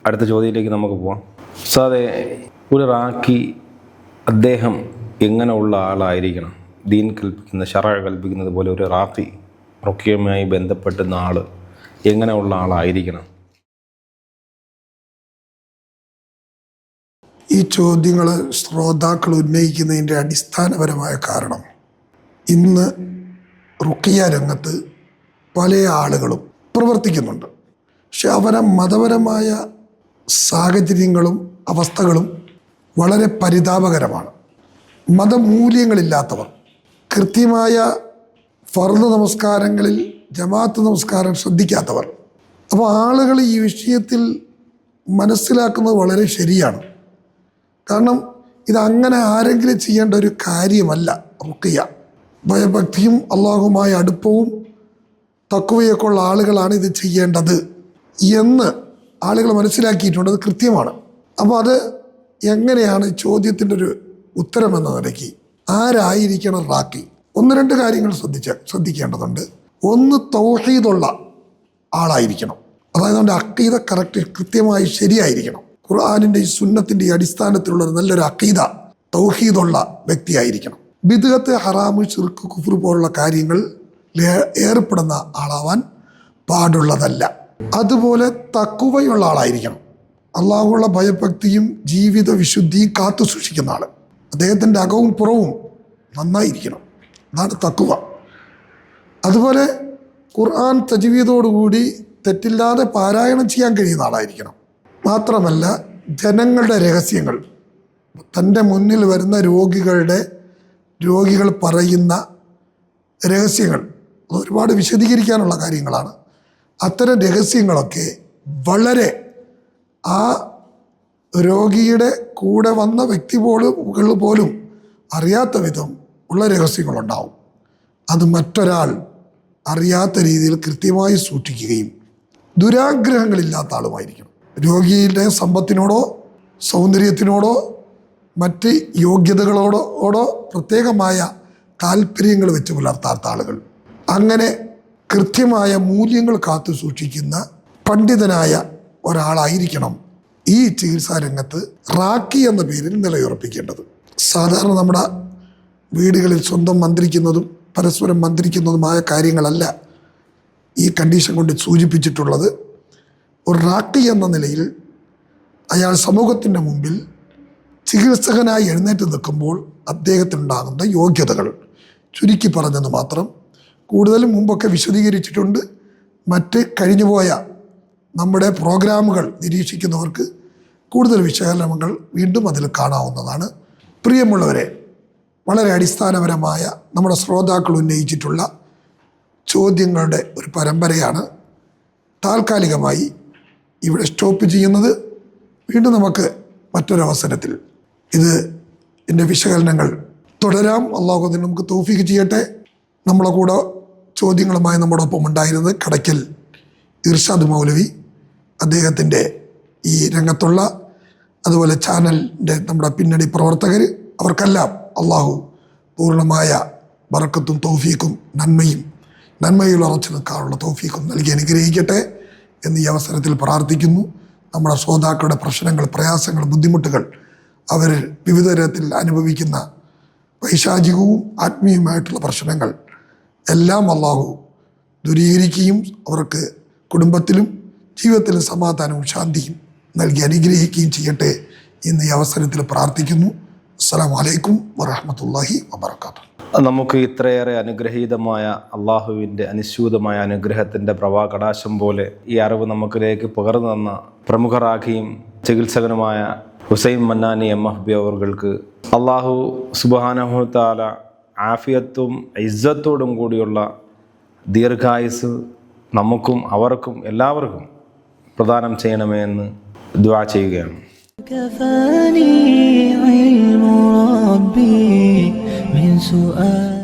അടുത്ത ചോദ്യത്തിലേക്ക് നമുക്ക് പോവാം. സാറേ, ഒരു റാഖി അദ്ദേഹം എങ്ങനെ ഉള്ള ആളായിരിക്കണം? ദീൻ കൽപ്പിക്കുന്ന, ശറഅ കൽപ്പിക്കുന്നത് പോലെ ഒരു റാഖി, റുഖ്യയുമായി ബന്ധപ്പെടുന്ന ആൾ എങ്ങനെ ഉള്ള ആളായിരിക്കണം? ഈ ചോദ്യങ്ങൾ ശ്രോതാക്കൾ ഉന്നയിക്കുന്നതിൻ്റെ അടിസ്ഥാനപരമായ കാരണം, ഇന്ന് റുഖിയ രംഗത്ത് പല ആളുകളും പ്രവർത്തിക്കുന്നുണ്ട്. പക്ഷെ അവരെ മതപരമായ സാഹചര്യങ്ങളും അവസ്ഥകളും വളരെ പരിതാപകരമാണ്. മതമൂല്യങ്ങളില്ലാത്തവർ, കൃത്യമായ ഫർദ് നമസ്കാരങ്ങളിൽ ജമാഅത്ത് നമസ്കാരം ശ്രദ്ധിക്കാത്തവർ. അപ്പോൾ ആളുകൾ ഈ വിഷയത്തിൽ മനസ്സിലാക്കുന്നത് വളരെ ശരിയാണ്. കാരണം ഇതങ്ങനെ ആരെങ്കിലും ചെയ്യേണ്ട ഒരു കാര്യമല്ല. റുഖിയ ഭയഭക്തിയും അള്ളാഹുമായ അടുപ്പവും തഖ്വയൊക്കെ ഉള്ള ആളുകളാണ് ഇത് ചെയ്യേണ്ടത് എന്ന് ആളുകൾ മനസ്സിലാക്കിയിട്ടുണ്ട്. അത് കൃത്യമാണ്. അപ്പോൾ അത് എങ്ങനെയാണ് ചോദ്യത്തിൻ്റെ ഒരു ഉത്തരമെന്ന നിലയ്ക്ക് ആരായിരിക്കണം റാഖി? ഒന്ന് രണ്ട് കാര്യങ്ങൾ ശ്രദ്ധിക്കേണ്ടതുണ്ട്. ഒന്ന്, തൗഹീദുള്ള ആളായിരിക്കണം. അതായത് അവൻ്റെ അഖീദ കൃത്യമായി ശരിയായിരിക്കണം. ഖുർആനിൻ്റെ ഈ സുന്നത്തിൻ്റെ ഈ അടിസ്ഥാനത്തിലുള്ള നല്ലൊരു അഖീദ, തൗഹീദുള്ള വ്യക്തിയായിരിക്കണം. ബിദ്അത്ത്, ഹറാമ്, ശിർക്ക്, കുഫ്ർ പോലുള്ള കാര്യങ്ങൾ ഏർപ്പെടുന്ന ആളാവാൻ പാടുള്ളതല്ല. അതുപോലെ തഖ്വയുള്ള ആളായിരിക്കണം. അള്ളാഹുള്ള ഭയഭക്തിയും ജീവിത വിശുദ്ധിയും കാത്തു സൂക്ഷിക്കുന്ന ആൾ. അദ്ദേഹത്തിൻ്റെ അകവും പുറവും നന്നായിരിക്കണം. അതാണ് തഖ്വ. അതുപോലെ ഖുർആൻ തജ്വീദോടുകൂടി തെറ്റില്ലാതെ പാരായണം ചെയ്യാൻ കഴിയുന്ന ആളായിരിക്കണം. മാത്രമല്ല, ജനങ്ങളുടെ രഹസ്യങ്ങൾ, തൻ്റെ മുന്നിൽ വരുന്ന രോഗികൾ പറയുന്ന രഹസ്യങ്ങൾ, ഒരുപാട് വിശദീകരിക്കാനുള്ള കാര്യങ്ങളാണ്. അത്തരം രഹസ്യങ്ങളൊക്കെ വളരെ ആ രോഗിയുടെ കൂടെ വന്ന വ്യക്തി പോലും അറിയാത്ത വിധം ഉള്ള രഹസ്യങ്ങളുണ്ടാവും. അത് മറ്റൊരാൾ അറിയാത്ത രീതിയിൽ കൃത്യമായി സൂക്ഷിക്കുകയും ദുരാഗ്രഹങ്ങളില്ലാത്ത ആളുമായിരിക്കണം. രോഗിയുടെ സമ്പത്തിനോടോ സൗന്ദര്യത്തിനോടോ മറ്റ് യോഗ്യതകളോടോ പ്രത്യേകമായ താല്പര്യങ്ങൾ വെച്ച് പുലർത്താത്ത ആളുകൾ. അങ്ങനെ കൃത്യമായ മൂല്യങ്ങൾ കാത്തു സൂക്ഷിക്കുന്ന പണ്ഡിതനായ ഒരാളായിരിക്കണം ഈ ചികിത്സാ രംഗത്ത് റാഖി എന്ന പേരിൽ നിലയുറപ്പിക്കേണ്ടത്. സാധാരണ നമ്മുടെ വീടുകളിൽ സ്വന്തം മന്ത്രിക്കുന്നതും പരസ്പരം മന്ത്രിക്കുന്നതുമായ കാര്യങ്ങളല്ല ഈ കണ്ടീഷൻ കൊണ്ട് സൂചിപ്പിച്ചിട്ടുള്ളത്. ഒരു റാഖി എന്ന നിലയിൽ അയാൾ സമൂഹത്തിൻ്റെ മുമ്പിൽ ചികിത്സകനായി എഴുന്നേറ്റ് നിൽക്കുമ്പോൾ അദ്ദേഹത്തിനുണ്ടാകുന്ന യോഗ്യതകൾ ചുരുക്കി പറഞ്ഞെന്ന് മാത്രം. കൂടുതലും മുമ്പൊക്കെ വിശദീകരിച്ചിട്ടുണ്ട്. മറ്റ് കഴിഞ്ഞുപോയ നമ്മുടെ പ്രോഗ്രാമുകൾ നിരീക്ഷിക്കുന്നവർക്ക് കൂടുതൽ വിശകലനങ്ങൾ വീണ്ടും അതിൽ കാണാവുന്നതാണ്. പ്രിയമുള്ളവരെ, വളരെ അടിസ്ഥാനപരമായ നമ്മുടെ ശ്രോതാക്കൾ ഉന്നയിച്ചിട്ടുള്ള ചോദ്യങ്ങളുടെ ഒരു പരമ്പരയാണ് താൽക്കാലികമായി ഇവിടെ സ്റ്റോപ്പ് ചെയ്യുന്നത്. വീണ്ടും നമുക്ക് മറ്റൊരവസരത്തിൽ എൻ്റെ വിശകലനങ്ങൾ തുടരാം. അള്ളാഹു അതിന് നമുക്ക് തൗഫീഖ് ചെയ്യട്ടെ. നമ്മളെ കൂടെ ചോദ്യങ്ങളുമായി നമ്മുടെ ഒപ്പം ഉണ്ടായിരുന്നത് കടയ്ക്കൽ ഇർഷാദ് മൗലവി, അദ്ദേഹത്തിൻ്റെ ഈ രംഗത്തുള്ള അതുപോലെ ചാനലിൻ്റെ നമ്മുടെ പിന്നണി പ്രവർത്തകർ, അവർക്കെല്ലാം അള്ളാഹു പൂർണ്ണമായ ബറക്കത്തും തൗഫീഖും നന്മയിൽ ഉറച്ചു നിൽക്കാനുള്ള തൗഫീഖും നൽകി അനുഗ്രഹിക്കട്ടെ എന്ന് ഈ അവസരത്തിൽ പ്രാർത്ഥിക്കുന്നു. നമ്മുടെ ശ്രോതാക്കളുടെ പ്രശ്നങ്ങൾ, പ്രയാസങ്ങൾ, ബുദ്ധിമുട്ടുകൾ, അവർ വിവിധ തരത്തിൽ അനുഭവിക്കുന്ന പൈശാചികവും ആത്മീയമായിട്ടുള്ള പ്രശ്നങ്ങൾ എല്ലാം അള്ളാഹു ദൂരീകരിക്കുകയും അവർക്ക് കുടുംബത്തിലും ജീവിതത്തിലും സമാധാനവും ശാന്തിയും നൽകി അനുഗ്രഹിക്കുകയും ചെയ്യട്ടെ എന്ന് ഈ അവസരത്തിൽ പ്രാർത്ഥിക്കുന്നു. അസ്സലാമു അലൈക്കും വറഹ്മത്തുള്ളാഹി വബറകാതുഹു. നമുക്ക് ഇത്രയേറെ അനുഗ്രഹീതമായ അള്ളാഹുവിൻ്റെ അനുസ്യൂതമായ അനുഗ്രഹത്തിൻ്റെ പ്രവാകടാശം പോലെ ഈ അറിവ് നമുക്കിലേക്ക് പകർന്നു തന്ന പ്രമുഖ റാഖിയും ചികിത്സകനുമായ ഹുസൈൻ മന്നാനി MFB അവർക്ക് അള്ളാഹു സുബ്ഹാനഹു തആല ആഫിയത്തും ഇസ്സത്തോടും കൂടിയുള്ള ദീർഘായുസ് നമുക്കും അവർക്കും എല്ലാവർക്കും പ്രദാനം ചെയ്യണമേ എന്ന് ദുആ ചെയ്യുകയാണ്. كفاني علم ربي من سؤال